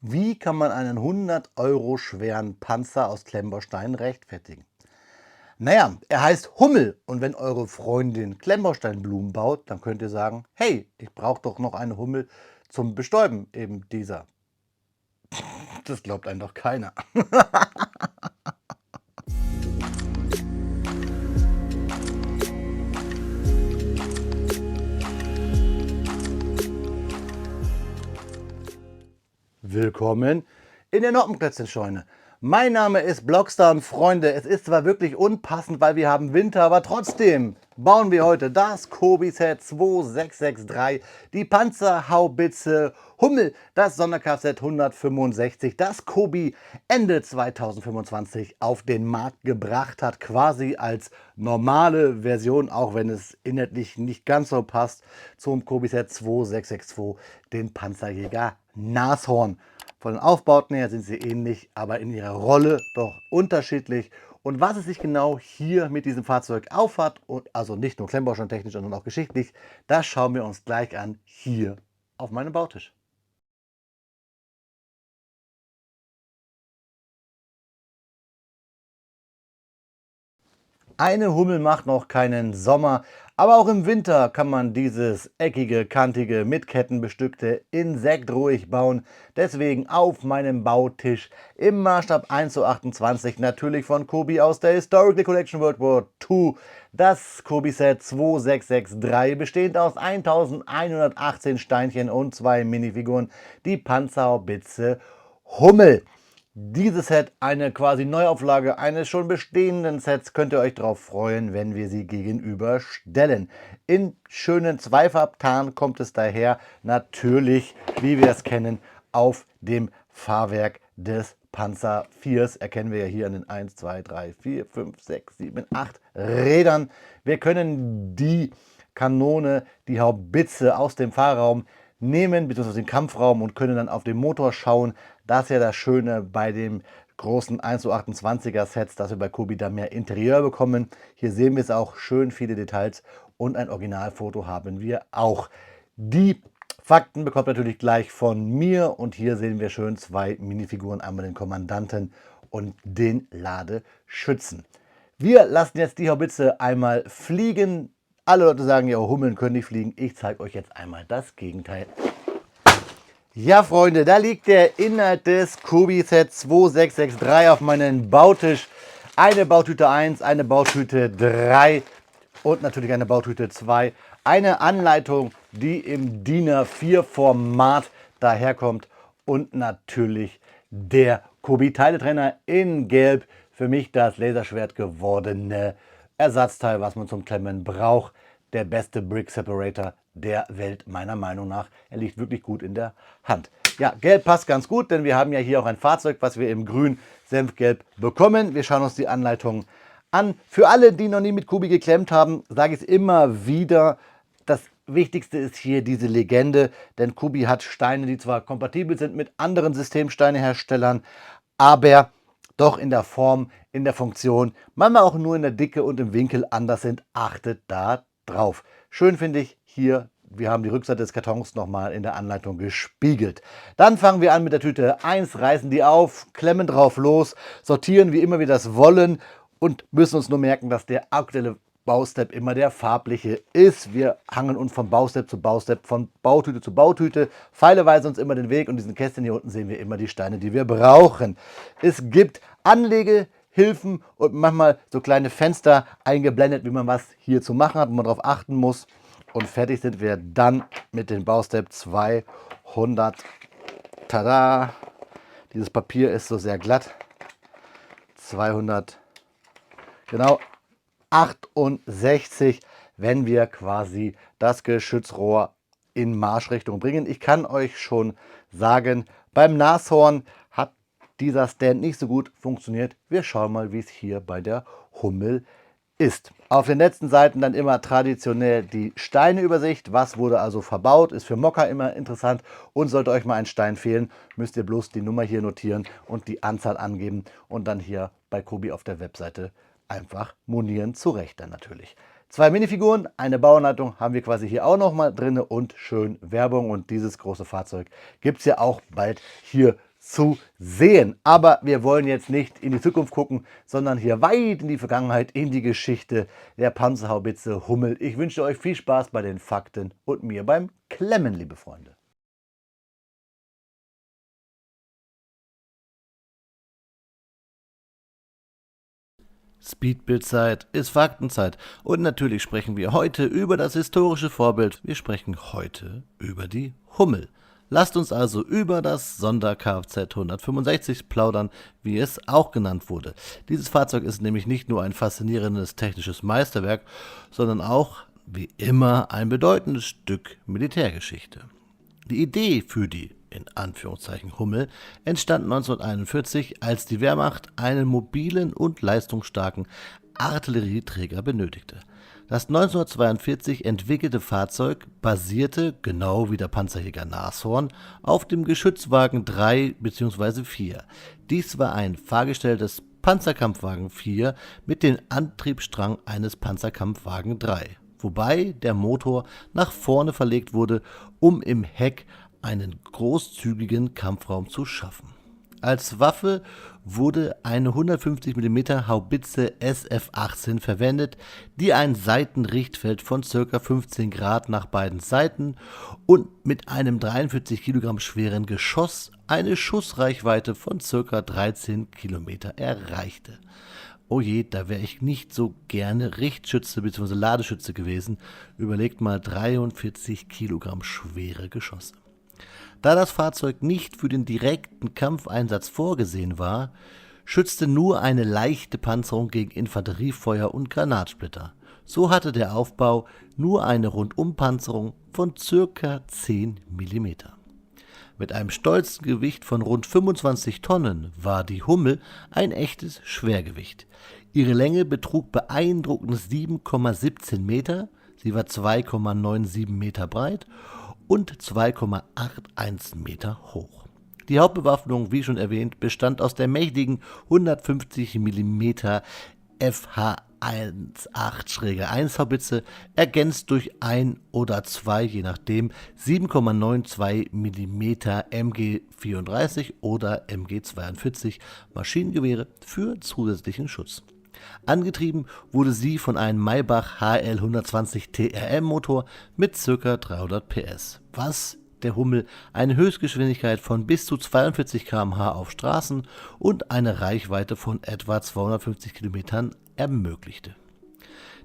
Wie kann man einen 100 € schweren Panzer aus Klemmbaustein rechtfertigen? Naja, er heißt Hummel und wenn eure Freundin Klemmbausteinblumen baut, dann könnt ihr sagen, hey, ich brauche doch noch eine Hummel zum Bestäuben eben dieser. Das glaubt einem doch keiner. Willkommen in der Noppenplätzchenscheune. Mein Name ist Blockstar und Freunde, es ist zwar wirklich unpassend, weil wir haben Winter, aber trotzdem bauen wir heute das Kobi-Set 2663, die Panzerhaubitze Hummel, das Sonderkfz 165, das Kobi Ende 2025 auf den Markt gebracht hat, quasi als normale Version, auch wenn es inhaltlich nicht ganz so passt, zum Kobi-Set 2662, den Panzerjäger Nashorn. Von den Aufbauten her sind sie ähnlich, aber in ihrer Rolle doch unterschiedlich. Und was es sich genau hier mit diesem Fahrzeug aufhat, und also nicht nur klemmbausteintechnisch, sondern auch geschichtlich, das schauen wir uns gleich an hier auf meinem Bautisch. Eine Hummel macht noch keinen Sommer, aber auch im Winter kann man dieses eckige, kantige, mit Ketten bestückte Insekt ruhig bauen. Deswegen auf meinem Bautisch im Maßstab 1:28, natürlich von Kobi aus der Historical Collection World War II, das Kobi Set 2663, bestehend aus 1118 Steinchen und 2 Minifiguren, die Panzerhaubitze Hummel. Dieses Set, eine quasi Neuauflage eines schon bestehenden Sets, könnt ihr euch darauf freuen, wenn wir sie gegenüberstellen. In schönen Zweifarbtarn kommt es daher, natürlich, wie wir es kennen, auf dem Fahrwerk des Panzer 4. Erkennen wir ja hier an den 1, 2, 3, 4, 5, 6, 7, 8 Rädern. Wir können die Kanone, die Haubitze aus dem Fahrraum nehmen, beziehungsweise den Kampfraum, und können dann auf den Motor schauen. Das ist ja das Schöne bei dem großen 1:28er Sets, dass wir bei Kobi da mehr Interieur bekommen. Hier sehen wir es auch, schön viele Details, und ein Originalfoto haben wir auch. Die Fakten bekommt ihr natürlich gleich von mir, und hier sehen wir schön zwei Minifiguren, einmal den Kommandanten und den Ladeschützen. Wir lassen jetzt die Haubitze einmal fliegen. Alle Leute sagen ja, Hummeln können nicht fliegen. Ich zeige euch jetzt einmal das Gegenteil. Ja, Freunde, da liegt der Inhalt des Kobi-Set 2663 auf meinem Bautisch. Eine Bautüte 1, eine Bautüte 3 und natürlich eine Bautüte 2. Eine Anleitung, die im DIN A4 Format daherkommt, und natürlich der Kobi-Teiletrenner in Gelb. Für mich das Laserschwert gewordene Ersatzteil, was man zum Klemmen braucht. Der beste Brick Separator der Welt, meiner Meinung nach. Er liegt wirklich gut in der Hand. Ja, Gelb passt ganz gut, denn wir haben ja hier auch ein Fahrzeug, was wir im Grün Senfgelb bekommen. Wir schauen uns die Anleitung an. Für alle, die noch nie mit Kobi geklemmt haben, sage ich es immer wieder: Das Wichtigste ist hier diese Legende, denn Kobi hat Steine, die zwar kompatibel sind mit anderen Systemsteineherstellern, aber doch in der Form, in der Funktion, manchmal auch nur in der Dicke und im Winkel anders sind. Achtet da drauf. Schön finde ich hier, wir haben die Rückseite des Kartons nochmal in der Anleitung gespiegelt. Dann fangen wir an mit der Tüte 1, reißen die auf, klemmen drauf los, sortieren wie immer wir das wollen und müssen uns nur merken, dass der aktuelle Baustep immer der farbliche ist. Wir hangen uns von Baustep zu Baustep, von Bautüte zu Bautüte. Pfeile weisen uns immer den Weg, und in diesen Kästchen hier unten sehen wir immer die Steine, die wir brauchen. Es gibt Anlegehilfen und manchmal so kleine Fenster eingeblendet, wie man was hier zu machen hat, wo man darauf achten muss. Und fertig sind wir dann mit dem Baustep 200. Tada! Dieses Papier ist so sehr glatt. 200, genau, 68, wenn wir quasi das Geschützrohr in Marschrichtung bringen. Ich kann euch schon sagen, beim Nashorn hat dieser Stand nicht so gut funktioniert. Wir schauen mal, wie es hier bei der Hummel ist. Auf den letzten Seiten dann immer traditionell die Steineübersicht. Was wurde also verbaut? Ist für Mocker immer interessant. Und sollte euch mal ein Stein fehlen, müsst ihr bloß die Nummer hier notieren und die Anzahl angeben und dann hier bei Kobi auf der Webseite einfach monieren, zurecht dann natürlich. Zwei Minifiguren, eine Bauanleitung haben wir quasi hier auch noch mal drin und schön Werbung. Und dieses große Fahrzeug gibt es ja auch bald hier zu sehen. Aber wir wollen jetzt nicht in die Zukunft gucken, sondern hier weit in die Vergangenheit, in die Geschichte der Panzerhaubitze Hummel. Ich wünsche euch viel Spaß bei den Fakten und mir beim Klemmen, liebe Freunde. Speedbildzeit ist Faktenzeit und natürlich sprechen wir heute über das historische Vorbild. Wir sprechen heute über die Hummel. Lasst uns also über das Sonder-Kfz 165 plaudern, wie es auch genannt wurde. Dieses Fahrzeug ist nämlich nicht nur ein faszinierendes technisches Meisterwerk, sondern auch, wie immer, ein bedeutendes Stück Militärgeschichte. Die Idee für die in Anführungszeichen Hummel entstand 1941, als die Wehrmacht einen mobilen und leistungsstarken Artillerieträger benötigte. Das 1942 entwickelte Fahrzeug basierte, genau wie der Panzerjäger Nashorn, auf dem Geschützwagen 3 bzw. 4. Dies war ein Fahrgestell des Panzerkampfwagen 4 mit dem Antriebsstrang eines Panzerkampfwagen 3, wobei der Motor nach vorne verlegt wurde, um im Heck einen großzügigen Kampfraum zu schaffen. Als Waffe wurde eine 150 mm Haubitze SF-18 verwendet, die ein Seitenrichtfeld von ca. 15 Grad nach beiden Seiten und mit einem 43 Kilogramm schweren Geschoss eine Schussreichweite von ca. 13 Kilometer erreichte. Oh je, da wäre ich nicht so gerne Richtschütze bzw. Ladeschütze gewesen. Überlegt mal, 43 Kilogramm schwere Geschosse. Da das Fahrzeug nicht für den direkten Kampfeinsatz vorgesehen war, schützte nur eine leichte Panzerung gegen Infanteriefeuer und Granatsplitter. So hatte der Aufbau nur eine Rundumpanzerung von ca. 10 mm. Mit einem stolzen Gewicht von rund 25 Tonnen war die Hummel ein echtes Schwergewicht. Ihre Länge betrug beeindruckende 7,17 Meter, sie war 2,97 Meter breit und 2,81 Meter hoch. Die Hauptbewaffnung, wie schon erwähnt, bestand aus der mächtigen 150 mm FH-18-1 Haubitze, ergänzt durch ein oder zwei, je nachdem, 7,92 mm MG34 oder MG42 Maschinengewehre für zusätzlichen Schutz. Angetrieben wurde sie von einem Maybach HL 120 TRM Motor mit ca. 300 PS, was der Hummel eine Höchstgeschwindigkeit von bis zu 42 km/h auf Straßen und eine Reichweite von etwa 250 Kilometern ermöglichte.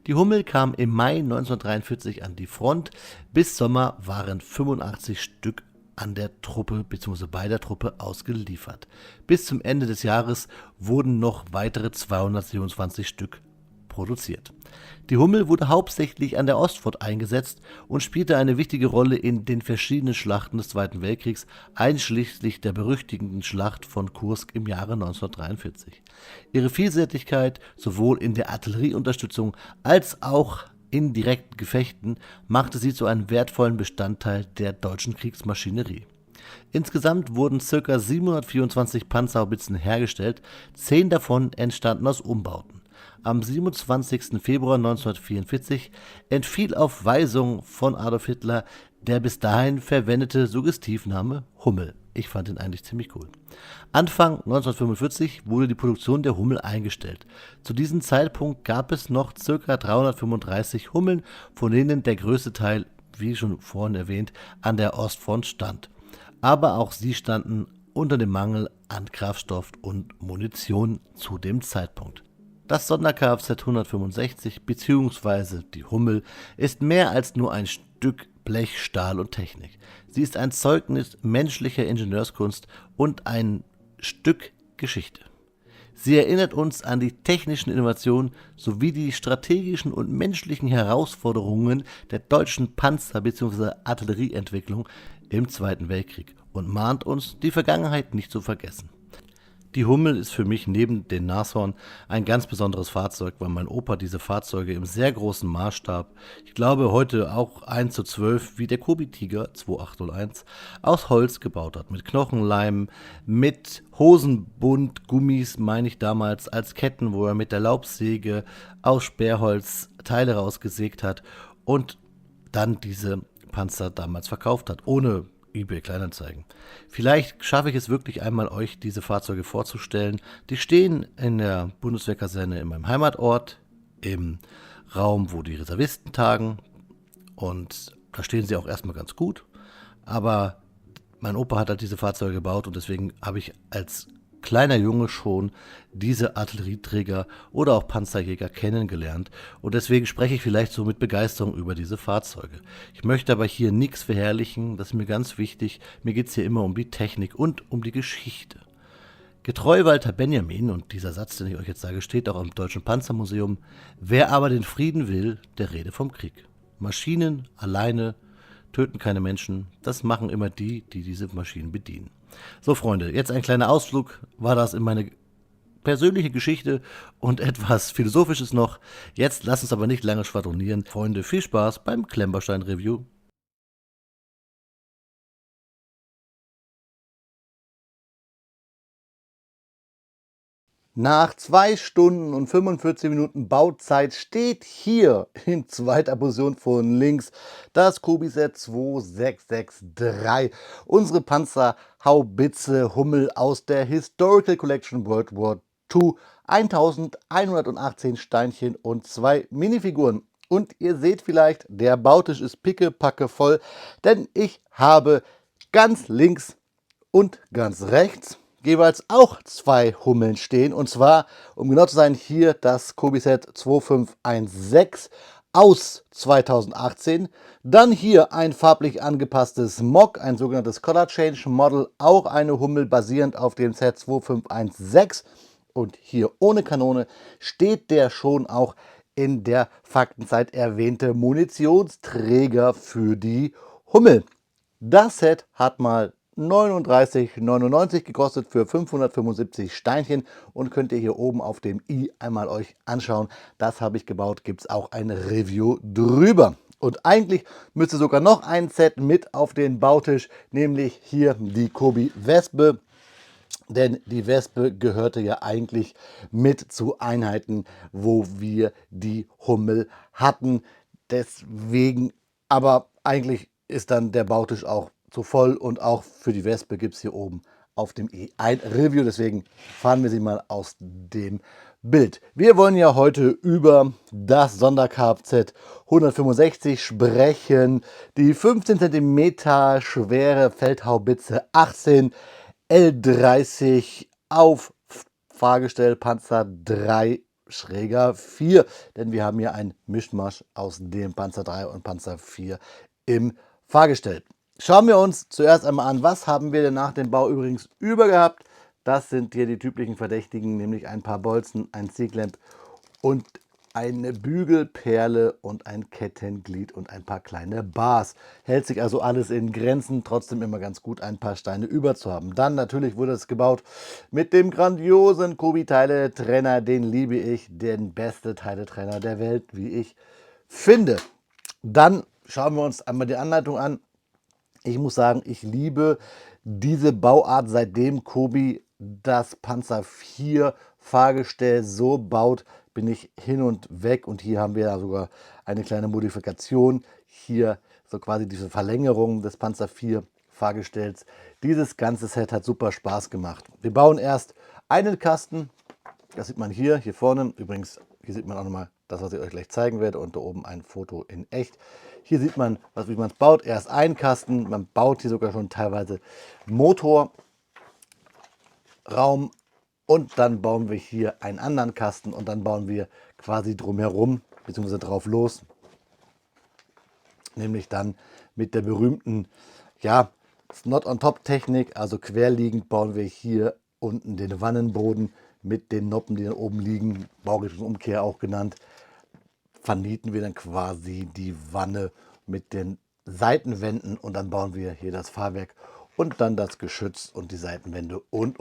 Die Hummel kam im Mai 1943 an die Front. Bis Sommer waren 85 Stück an der Truppe bzw. bei der Truppe ausgeliefert. Bis zum Ende des Jahres wurden noch weitere 227 Stück produziert. Die Hummel wurde hauptsächlich an der Ostfront eingesetzt und spielte eine wichtige Rolle in den verschiedenen Schlachten des Zweiten Weltkriegs, einschließlich der berüchtigten Schlacht von Kursk im Jahre 1943. Ihre Vielseitigkeit sowohl in der Artillerieunterstützung als auch in direkten Gefechten machte sie zu einem wertvollen Bestandteil der deutschen Kriegsmaschinerie. Insgesamt wurden ca. 724 Panzerhaubitzen hergestellt, 10 davon entstanden aus Umbauten. Am 27. Februar 1944 entfiel auf Weisung von Adolf Hitler der bis dahin verwendete Suggestivname Hummel. Ich fand ihn eigentlich ziemlich cool. Anfang 1945 wurde die Produktion der Hummel eingestellt. Zu diesem Zeitpunkt gab es noch ca. 335 Hummeln, von denen der größte Teil, wie schon vorhin erwähnt, an der Ostfront stand. Aber auch sie standen unter dem Mangel an Kraftstoff und Munition zu dem Zeitpunkt. Das Sonder-Kfz 165 bzw. die Hummel ist mehr als nur ein Stück Blech, Stahl und Technik. Sie ist ein Zeugnis menschlicher Ingenieurskunst und ein Stück Geschichte. Sie erinnert uns an die technischen Innovationen sowie die strategischen und menschlichen Herausforderungen der deutschen Panzer- bzw. Artillerieentwicklung im Zweiten Weltkrieg und mahnt uns, die Vergangenheit nicht zu vergessen. Die Hummel ist für mich neben den Nashorn ein ganz besonderes Fahrzeug, weil mein Opa diese Fahrzeuge im sehr großen Maßstab, ich glaube heute auch 1:12 wie der Kobi Tiger 2801, aus Holz gebaut hat. Mit Knochenleim, mit Hosenbund, Gummis meine ich damals, als Ketten, wo er mit der Laubsäge aus Sperrholz Teile rausgesägt hat und dann diese Panzer damals verkauft hat, ohne eBay Kleinanzeigen. Vielleicht schaffe ich es wirklich einmal, euch diese Fahrzeuge vorzustellen. Die stehen in der Bundeswehrkaserne in meinem Heimatort, im Raum, wo die Reservisten tagen. Und da stehen sie auch erstmal ganz gut. Aber mein Opa hat halt diese Fahrzeuge gebaut und deswegen habe ich als kleiner Junge schon diese Artillerieträger oder auch Panzerjäger kennengelernt und deswegen spreche ich vielleicht so mit Begeisterung über diese Fahrzeuge. Ich möchte aber hier nichts verherrlichen, das ist mir ganz wichtig. Mir geht es hier immer um die Technik und um die Geschichte. Getreu Walter Benjamin, und dieser Satz, den ich euch jetzt sage, steht auch im Deutschen Panzermuseum: Wer aber den Frieden will, der rede vom Krieg. Maschinen alleine töten keine Menschen, das machen immer die, die diese Maschinen bedienen. So, Freunde, jetzt ein kleiner Ausflug war das in meine persönliche Geschichte und etwas Philosophisches noch. Jetzt lasst uns aber nicht lange schwadronieren. Freunde, viel Spaß beim Klemmbaustein Review. Nach 2 Stunden und 45 Minuten Bauzeit steht hier in zweiter Position von links das Kobi-Set 2663. Unsere Panzerhaubitze Hummel aus der Historical Collection World War II. 1118 Steinchen und 2 Minifiguren. Und ihr seht vielleicht, der Bautisch ist pickepacke voll, denn ich habe ganz links und ganz rechts jeweils auch 2 Hummeln stehen. Und zwar, um genau zu sein, hier das Kobi-Set 2516 aus 2018. Dann hier ein farblich angepasstes Mock, ein sogenanntes Color Change Model, auch eine Hummel basierend auf dem Set 2516. Und hier ohne Kanone steht der schon auch in der Faktenzeit erwähnte Munitionsträger für die Hummel. Das Set hat mal 39,99 gekostet für 575 Steinchen und könnt ihr hier oben auf dem i einmal euch anschauen. Das habe ich gebaut, gibt es auch ein Review drüber. Und eigentlich müsste sogar noch ein Set mit auf den Bautisch, nämlich hier die Kobi Wespe. Denn die Wespe gehörte ja eigentlich mit zu Einheiten, wo wir die Hummel hatten. Deswegen, aber eigentlich ist dann der Bautisch auch zu voll und auch für die Wespe gibt es hier oben auf dem E ein Review. Deswegen fahren wir sie mal aus dem Bild. Wir wollen ja heute über das Sonderkfz 165 sprechen. Die 15 cm schwere Feldhaubitze 18 L30 auf Fahrgestell Panzer 3 Schräger 4, denn wir haben hier einen Mischmasch aus dem Panzer 3 und Panzer 4 im Fahrgestell. Schauen wir uns zuerst einmal an, was haben wir denn nach dem Bau übrigens über gehabt. Das sind hier die typischen Verdächtigen, nämlich ein paar Bolzen, ein C-Clamp und eine Bügelperle und ein Kettenglied und ein paar kleine Bars. Hält sich also alles in Grenzen, trotzdem immer ganz gut, ein paar Steine über zu haben. Dann natürlich wurde es gebaut mit dem grandiosen Kobi-Teile-Trenner, den liebe ich, den beste Teiletrenner der Welt, wie ich finde. Dann schauen wir uns einmal die Anleitung an. Ich muss sagen, ich liebe diese Bauart, seitdem Kobi das Panzer 4 Fahrgestell so baut, bin ich hin und weg. Und hier haben wir ja sogar eine kleine Modifikation. Hier so quasi diese Verlängerung des Panzer 4 Fahrgestells. Dieses ganze Set hat super Spaß gemacht. Wir bauen erst einen Kasten. Das sieht man hier vorne. Übrigens, hier sieht man auch nochmal das, was ich euch gleich zeigen werde. Und da oben ein Foto in echt. Hier sieht man, wie man es baut. Erst einen Kasten. Man baut hier sogar schon teilweise Motorraum. Und dann bauen wir hier einen anderen Kasten. Und dann bauen wir quasi drumherum, beziehungsweise drauf los. Nämlich dann mit der berühmten, ja, Not-on-Top-Technik. Also querliegend bauen wir hier unten den Wannenboden mit den Noppen, die da oben liegen, Baurichtungsumkehr auch genannt, vernieten wir dann quasi die Wanne mit den Seitenwänden und dann bauen wir hier das Fahrwerk und dann das Geschütz und die Seitenwände und.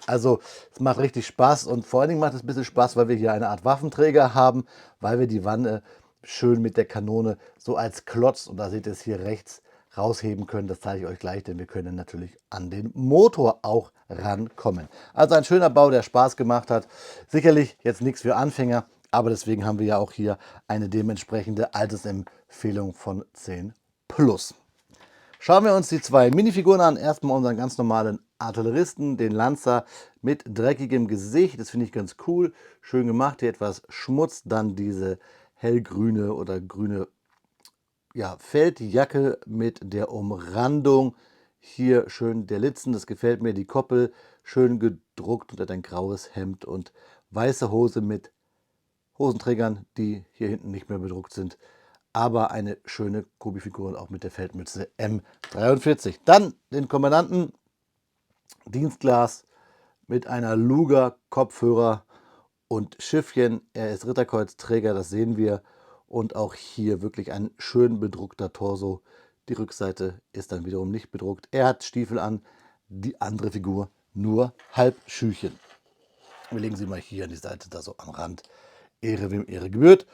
Also es macht richtig Spaß und vor allen Dingen macht es ein bisschen Spaß, weil wir hier eine Art Waffenträger haben, weil wir die Wanne schön mit der Kanone so als Klotz, und da seht ihr es hier rechts, rausheben können. Das zeige ich euch gleich, denn wir können natürlich an den Motor auch rankommen. Also ein schöner Bau, der Spaß gemacht hat. Sicherlich jetzt nichts für Anfänger, aber deswegen haben wir ja auch hier eine dementsprechende Altersempfehlung von 10 plus. Schauen wir uns die zwei Minifiguren an. Erstmal unseren ganz normalen Artilleristen, den Lancer mit dreckigem Gesicht. Das finde ich ganz cool. Schön gemacht, hier etwas Schmutz. Dann diese hellgrüne oder grüne, ja, Feldjacke mit der Umrandung. Hier schön der Litzen, das gefällt mir. Die Koppel schön gedruckt und hat ein graues Hemd und weiße Hose mit Hosenträgern, die hier hinten nicht mehr bedruckt sind. Aber eine schöne Kobi-Figur und auch mit der Feldmütze M43. Dann den Kommandanten, Dienstglas mit einer Luger, Kopfhörer und Schiffchen. Er ist Ritterkreuzträger, das sehen wir. Und auch hier wirklich ein schön bedruckter Torso. Die Rückseite ist dann wiederum nicht bedruckt. Er hat Stiefel an, die andere Figur nur Halbschüchen. Wir legen sie mal hier an die Seite, da so am Rand. Ehre wem Ehre gebührt.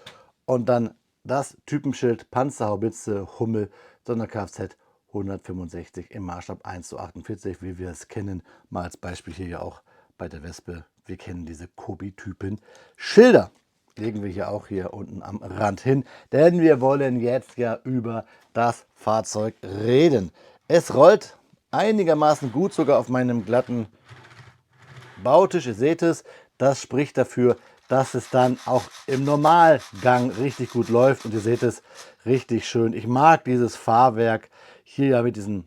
Und dann das Typenschild Panzerhaubitze Hummel Sonderkfz 165 im Maßstab 1:48, wie wir es kennen. Mal als Beispiel hier ja auch bei der Wespe. Wir kennen diese Kobi-Typen Schilder. Legen wir hier auch hier unten am Rand hin, denn wir wollen jetzt ja über das Fahrzeug reden. Es rollt einigermaßen gut, sogar auf meinem glatten Bautisch, ihr seht es, das spricht dafür, dass es dann auch im Normalgang richtig gut läuft und ihr seht es, richtig schön. Ich mag dieses Fahrwerk hier ja mit diesem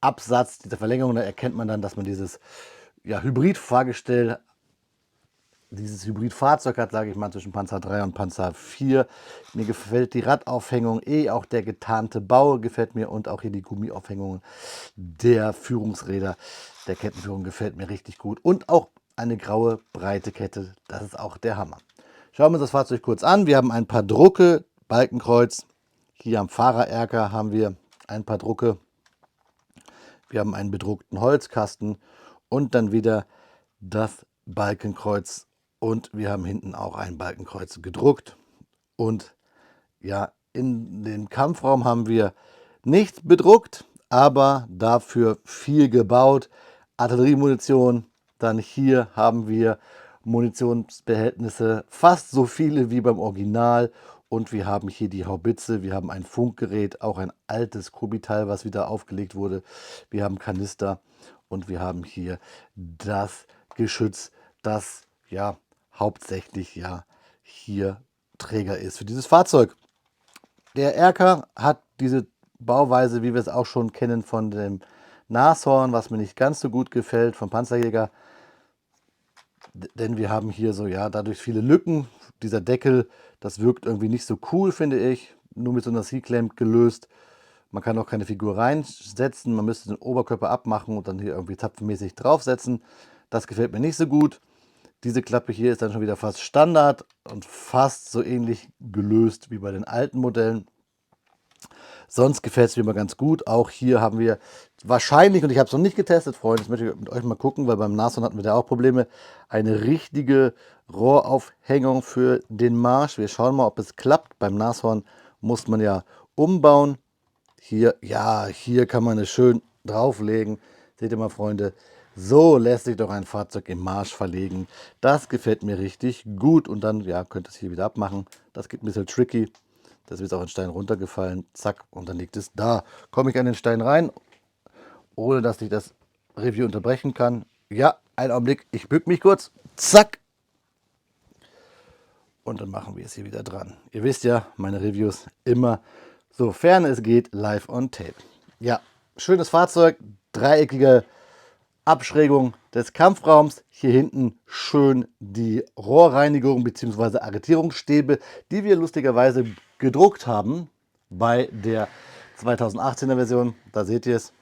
Absatz, dieser Verlängerung, da erkennt man dann, dass man dieses, ja, Hybrid-Fahrgestell, dieses Hybrid-Fahrzeug hat, sage ich mal, zwischen Panzer 3 und Panzer 4. Mir gefällt die Radaufhängung, auch der getarnte Bau gefällt mir und auch hier die Gummiaufhängung der Führungsräder, der Kettenführung gefällt mir richtig gut. Und auch eine graue, breite Kette, das ist auch der Hammer. Schauen wir uns das Fahrzeug kurz an. Wir haben ein paar Drucke, Balkenkreuz. Hier am Fahrererker haben wir ein paar Drucke. Wir haben einen bedruckten Holzkasten und dann wieder das Balkenkreuz. Und wir haben hinten auch ein Balkenkreuz gedruckt. Und ja, in den Kampfraum haben wir nichts bedruckt, aber dafür viel gebaut. Artilleriemunition, dann hier haben wir Munitionsbehältnisse, fast so viele wie beim Original. Und wir haben hier die Haubitze, wir haben ein Funkgerät, auch ein altes Kubiteil, was wieder aufgelegt wurde. Wir haben Kanister und wir haben hier das Geschütz, das ja hauptsächlich ja hier Träger ist für dieses Fahrzeug. Der Erker hat diese Bauweise, wie wir es auch schon kennen von dem Nashorn, was mir nicht ganz so gut gefällt, vom Panzerjäger. Denn wir haben hier so, ja, dadurch viele Lücken. Dieser Deckel, das wirkt irgendwie nicht so cool, finde ich. Nur mit so einer C-Clamp gelöst. Man kann auch keine Figur reinsetzen. Man müsste den Oberkörper abmachen und dann hier irgendwie zapfenmäßig draufsetzen. Das gefällt mir nicht so gut. Diese Klappe hier ist dann schon wieder fast Standard und fast so ähnlich gelöst wie bei den alten Modellen. Sonst gefällt es mir immer ganz gut. Auch hier haben wir wahrscheinlich, und ich habe es noch nicht getestet, Freunde, das möchte ich mit euch mal gucken, weil beim Nashorn hatten wir da auch Probleme, eine richtige Rohraufhängung für den Marsch. Wir schauen mal, ob es klappt. Beim Nashorn muss man ja umbauen. Hier, ja, hier kann man es schön drauflegen. Seht ihr mal, Freunde, so lässt sich doch ein Fahrzeug im Marsch verlegen. Das gefällt mir richtig gut. Und dann, ja, könnt ihr es hier wieder abmachen. Das geht ein bisschen tricky. Das ist auch ein Stein runtergefallen, zack, und dann liegt es da. Komme ich an den Stein rein, ohne dass ich das Review unterbrechen kann. Ja, einen Augenblick, ich bück mich kurz, zack. Und dann machen wir es hier wieder dran. Ihr wisst ja, meine Reviews immer, sofern es geht, live on tape. Ja, schönes Fahrzeug, dreieckige Abschrägung des Kampfraums. Hier hinten schön die Rohrreinigung bzw. Arretierungsstäbe, die wir lustigerweise gedruckt haben bei der 2018er Version. Da seht ihr es.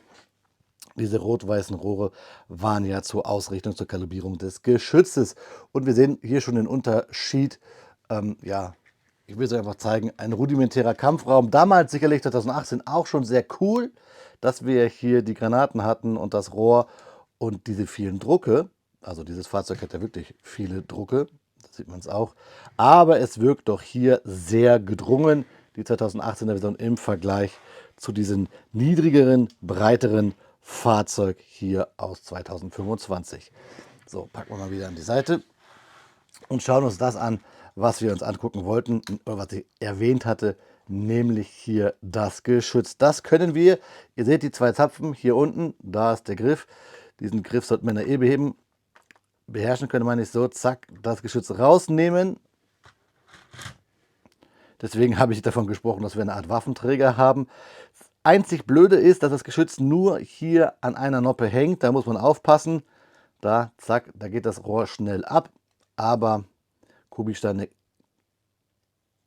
Diese rot-weißen Rohre waren ja zur Ausrichtung, zur Kalibrierung des Geschützes. Und wir sehen hier schon den Unterschied. Ja, ich will es euch einfach zeigen. Ein rudimentärer Kampfraum. Damals sicherlich 2018 auch schon sehr cool, dass wir hier die Granaten hatten und das Rohr und diese vielen Drucke. Also dieses Fahrzeug hat ja wirklich viele Drucke. Das sieht man es auch. Aber es wirkt doch hier sehr gedrungen, die 2018er Version im Vergleich zu diesem niedrigeren, breiteren Fahrzeug hier aus 2025. So, packen wir mal wieder an die Seite und schauen uns das an, was wir uns angucken wollten oder was ich erwähnt hatte nämlich hier das Geschütz. Das können wir, ihr seht die zwei Zapfen hier unten, da ist der Griff. Diesen Griff sollte man ja beheben. Beherrschen könnte man nicht so, zack, das Geschütz rausnehmen. Deswegen habe ich davon gesprochen, dass wir eine Art Waffenträger haben. Einzig Blöde ist, dass das Geschütz nur hier an einer Noppe hängt. Da muss man aufpassen. Da, zack, da geht das Rohr schnell ab. Aber Kubi-Steine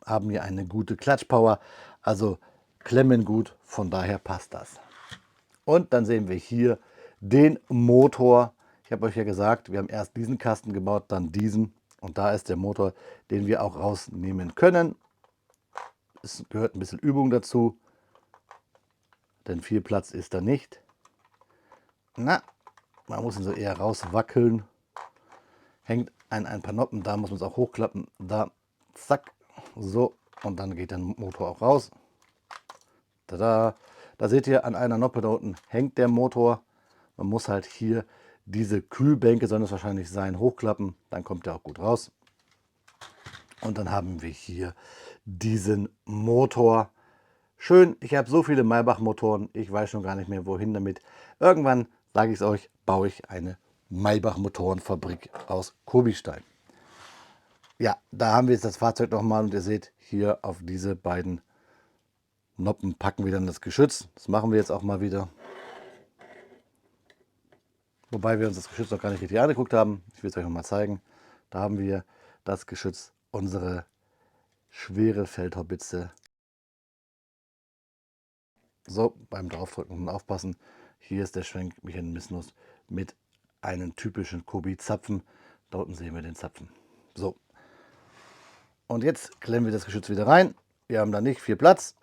haben hier eine gute Klatschpower, also klemmen gut, von daher passt das. Und dann sehen wir hier den Motor. Ich habe euch ja gesagt, wir haben erst diesen Kasten gebaut, dann diesen. Und da ist der Motor, den wir auch rausnehmen können. Es gehört ein bisschen Übung dazu, denn viel Platz ist da nicht. Na, man muss ihn so eher rauswackeln. Hängt an ein paar Noppen, da muss man es auch hochklappen. Da, zack, so. Und dann geht der Motor auch raus. Tada! Da seht ihr, an einer Noppe da unten hängt der Motor. Man muss halt hier diese Kühlbänke, sollen es wahrscheinlich sein, hochklappen. Dann kommt der auch gut raus. Und dann haben wir hier diesen Motor. Schön, ich habe so viele Maybach-Motoren, ich weiß schon gar nicht mehr, wohin damit. Irgendwann, sage ich es euch, baue ich eine Maybach-Motorenfabrik aus Kubi-Stein. Ja, da haben wir jetzt das Fahrzeug nochmal und ihr seht, hier auf diese beiden Noppen packen wir dann das Geschütz. Das machen wir jetzt auch mal wieder. Wobei wir uns das Geschütz noch gar nicht richtig angeguckt haben. Ich will es euch noch mal zeigen. Da haben wir das Geschütz, unsere schwere Feldhaubitze. So, beim Draufdrücken und aufpassen. Hier ist der Schwenkmechanismus mit einem typischen Kubi-Zapfen. Da unten sehen wir den Zapfen. So. Und jetzt klemmen wir das Geschütz wieder rein. Wir haben da nicht viel Platz.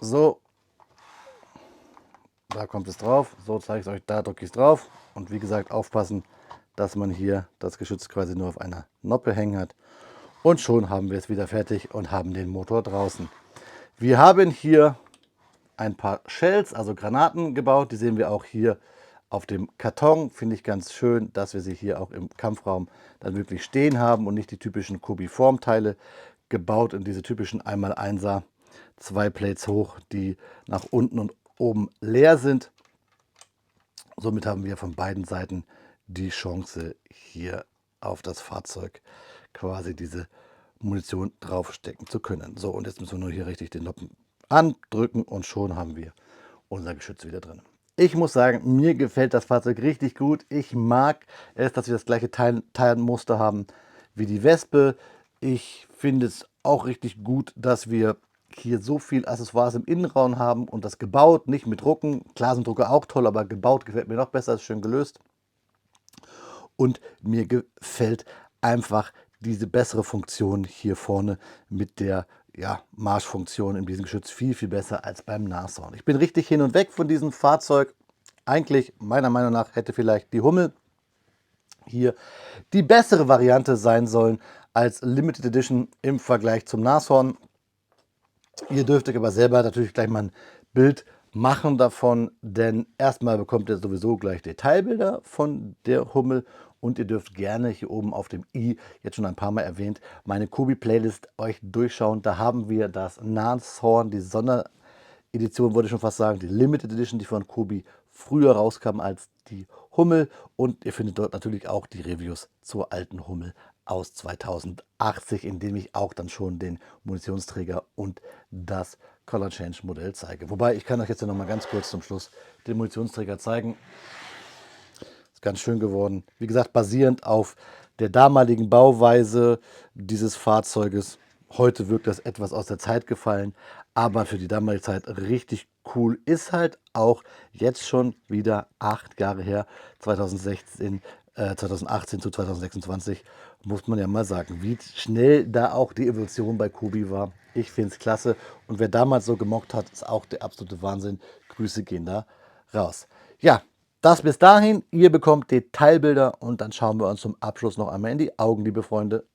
So. Da kommt es drauf. So zeige ich es euch. Da drücke ich es drauf. Und wie gesagt, aufpassen, dass man hier das Geschütz quasi nur auf einer Noppe hängen hat. Und schon haben wir es wieder fertig und haben den Motor draußen. Wir haben hier ein paar Shells, also Granaten gebaut. Die sehen wir auch hier auf dem Karton. Finde ich ganz schön, dass wir sie hier auch im Kampfraum dann wirklich stehen haben und nicht die typischen Kubi-Formteile gebaut in diese typischen 1x1er, 2 Plates hoch, die nach unten und oben leer sind. Somit haben wir von beiden Seiten die Chance, hier auf das Fahrzeug quasi diese Munition draufstecken zu können. So, und jetzt müssen wir nur hier richtig den Noppen andrücken und schon haben wir unser Geschütz wieder drin. Ich muss sagen, mir gefällt das Fahrzeug richtig gut. Ich mag es, dass wir das gleiche Teilenmuster haben wie die Wespe. Ich finde es auch richtig gut, dass wir hier so viel Accessoires im Innenraum haben und das gebaut, nicht mit Drucken. Klar sind Drucker auch toll, aber gebaut gefällt mir noch besser, ist schön gelöst. Und mir gefällt einfach diese bessere Funktion hier vorne mit der Marschfunktion in diesem Geschütz viel, viel besser als beim Nashorn. Ich bin richtig hin und weg von diesem Fahrzeug. Eigentlich, meiner Meinung nach, hätte vielleicht die Hummel hier die bessere Variante sein sollen als Limited Edition im Vergleich zum Nashorn. Ihr dürft euch aber selber natürlich gleich mal ein Bild machen davon, denn erstmal bekommt ihr sowieso gleich Detailbilder von der Hummel und ihr dürft gerne hier oben auf dem i, jetzt schon ein paar Mal erwähnt, meine Kubi-Playlist euch durchschauen. Da haben wir das Nashorn, die Sonderedition, wollte ich schon fast sagen, die Limited Edition, die von Kubi früher rauskam als die Hummel, und ihr findet dort natürlich auch die Reviews zur alten Hummel aus 2080, in dem ich auch dann schon den Munitionsträger und das Color Change Modell zeige. Wobei, ich kann euch jetzt ja noch mal ganz kurz zum Schluss den Munitionsträger zeigen. Ist ganz schön geworden. Wie gesagt, basierend auf der damaligen Bauweise dieses Fahrzeuges. Heute wirkt das etwas aus der Zeit gefallen, aber für die damalige Zeit richtig cool. Ist halt auch jetzt schon wieder 8 Jahre her, 2018 zu 2026, muss man ja mal sagen, wie schnell da auch die Evolution bei Kubi war. Ich finde es klasse und wer damals so gemockt hat, ist auch der absolute Wahnsinn. Grüße gehen da raus. Ja, das bis dahin. Ihr bekommt Detailbilder und dann schauen wir uns zum Abschluss noch einmal in die Augen, liebe Freunde.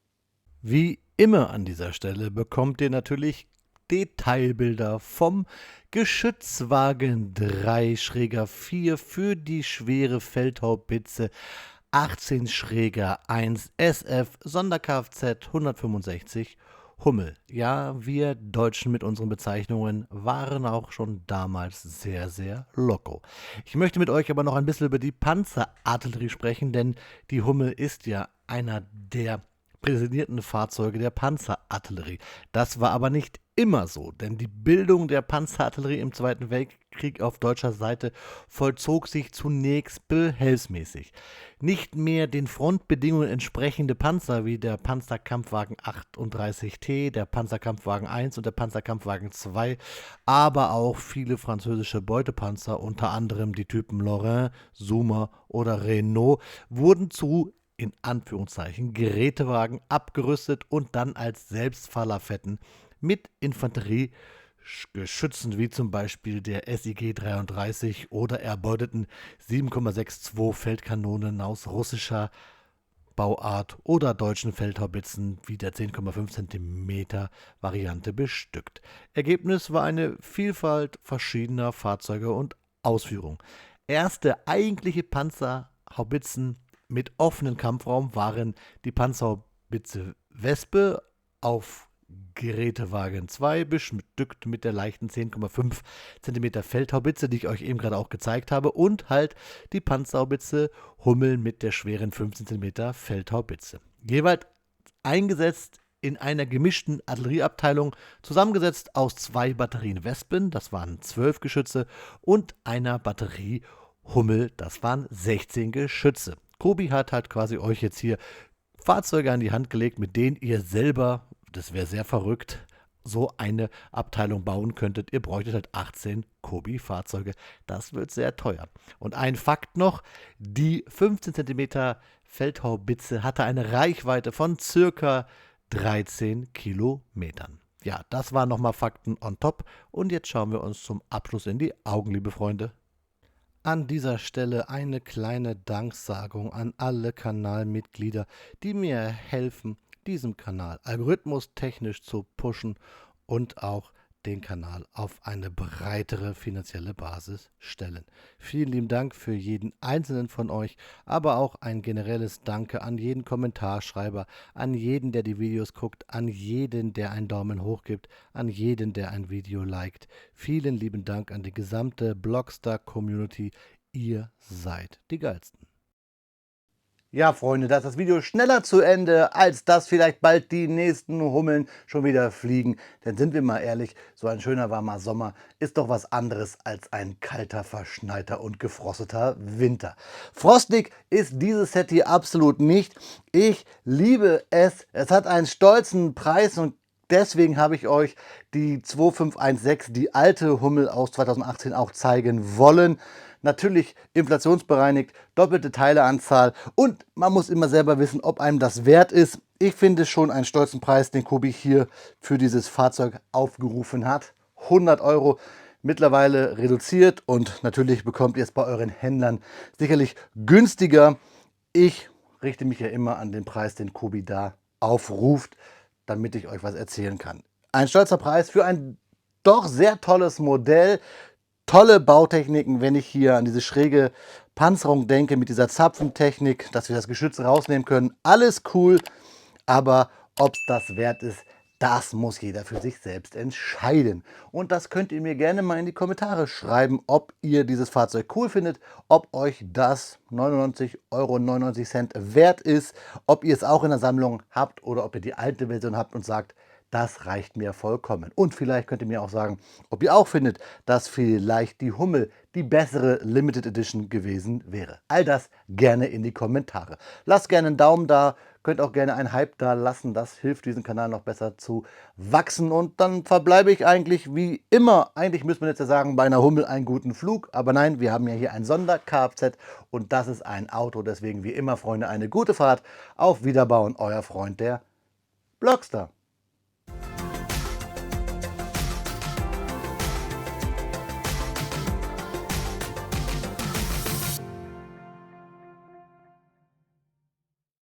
Wie immer an dieser Stelle bekommt ihr natürlich Detailbilder vom Geschützwagen 3-4 für die schwere Feldhaubitze 18-1 SF Sonder-Kfz 165 Hummel. Ja, wir Deutschen mit unseren Bezeichnungen waren auch schon damals sehr, sehr loco. Ich möchte mit euch aber noch ein bisschen über die Panzerartillerie sprechen, denn die Hummel ist ja einer der präsidierten Fahrzeuge der Panzerartillerie. Das war aber nicht immer so, denn die Bildung der Panzerartillerie im Zweiten Weltkrieg auf deutscher Seite vollzog sich zunächst behelfsmäßig. Nicht mehr den Frontbedingungen entsprechende Panzer wie der Panzerkampfwagen 38T, der Panzerkampfwagen 1 und der Panzerkampfwagen 2, aber auch viele französische Beutepanzer, unter anderem die Typen Lorrain, Zuma oder Renault, wurden zu in Anführungszeichen Gerätewagen abgerüstet und dann als Selbstfahrlafetten mit Infanteriegeschützen wie zum Beispiel der SiG 33 oder erbeuteten 7,62 Feldkanonen aus russischer Bauart oder deutschen Feldhaubitzen wie der 10,5 cm Variante bestückt. Ergebnis war eine Vielfalt verschiedener Fahrzeuge und Ausführungen. Erste eigentliche Panzerhaubitzen mit offenem Kampfraum waren die Panzerhaubitze Wespe auf Gerätewagen 2, bestückt mit der leichten 10,5 cm Feldhaubitze, die ich euch eben gerade auch gezeigt habe, und halt die Panzerhaubitze Hummel mit der schweren 15 cm Feldhaubitze. Jeweils eingesetzt in einer gemischten Artillerieabteilung, zusammengesetzt aus 2 Batterien Wespen, das waren 12 Geschütze, und einer Batterie Hummel, das waren 16 Geschütze. Kobi hat halt quasi euch jetzt hier Fahrzeuge an die Hand gelegt, mit denen ihr selber, das wäre sehr verrückt, so eine Abteilung bauen könntet. Ihr bräuchtet halt 18 Kobi-Fahrzeuge. Das wird sehr teuer. Und ein Fakt noch, die 15 cm Feldhaubitze hatte eine Reichweite von circa 13 Kilometern. Ja, das waren nochmal Fakten on top. Und jetzt schauen wir uns zum Abschluss in die Augen, liebe Freunde. An dieser Stelle eine kleine Danksagung an alle Kanalmitglieder, die mir helfen, diesen Kanal algorithmustechnisch zu pushen und auch den Kanal auf eine breitere finanzielle Basis stellen. Vielen lieben Dank für jeden einzelnen von euch, aber auch ein generelles Danke an jeden Kommentarschreiber, an jeden, der die Videos guckt, an jeden, der einen Daumen hoch gibt, an jeden, der ein Video liked. Vielen lieben Dank an die gesamte Blockstar-Community. Ihr seid die Geilsten. Ja, Freunde, da ist das Video schneller zu Ende, als dass vielleicht bald die nächsten Hummeln schon wieder fliegen. Denn sind wir mal ehrlich, so ein schöner warmer Sommer ist doch was anderes als ein kalter, verschneiter und gefrosteter Winter. Frostig ist dieses Set hier absolut nicht. Ich liebe es. Es hat einen stolzen Preis und deswegen habe ich euch die 2516, die alte Hummel aus 2018, auch zeigen wollen. Natürlich inflationsbereinigt, doppelte Teileanzahl und man muss immer selber wissen, ob einem das wert ist. Ich finde schon einen stolzen Preis, den Kobi hier für dieses Fahrzeug aufgerufen hat. 100 Euro, mittlerweile reduziert und natürlich bekommt ihr es bei euren Händlern sicherlich günstiger. Ich richte mich ja immer an den Preis, den Kobi da aufruft, damit ich euch was erzählen kann. Ein stolzer Preis für ein doch sehr tolles Modell. Tolle Bautechniken, wenn ich hier an diese schräge Panzerung denke, mit dieser Zapfentechnik, dass wir das Geschütz rausnehmen können. Alles cool, aber ob es das wert ist, das muss jeder für sich selbst entscheiden. Und das könnt ihr mir gerne mal in die Kommentare schreiben, ob ihr dieses Fahrzeug cool findet, ob euch das 99,99 € wert ist, ob ihr es auch in der Sammlung habt oder ob ihr die alte Version habt und sagt, das reicht mir vollkommen. Und vielleicht könnt ihr mir auch sagen, ob ihr auch findet, dass vielleicht die Hummel die bessere Limited Edition gewesen wäre. All das gerne in die Kommentare. Lasst gerne einen Daumen da, könnt auch gerne einen Hype da lassen. Das hilft diesem Kanal noch besser zu wachsen. Und dann verbleibe ich eigentlich wie immer. Eigentlich müsste man jetzt ja sagen, bei einer Hummel einen guten Flug. Aber nein, wir haben ja hier ein Sonder-Kfz und das ist ein Auto. Deswegen wie immer, Freunde, eine gute Fahrt. Auf Wiederbauen, euer Freund, der Blockstar.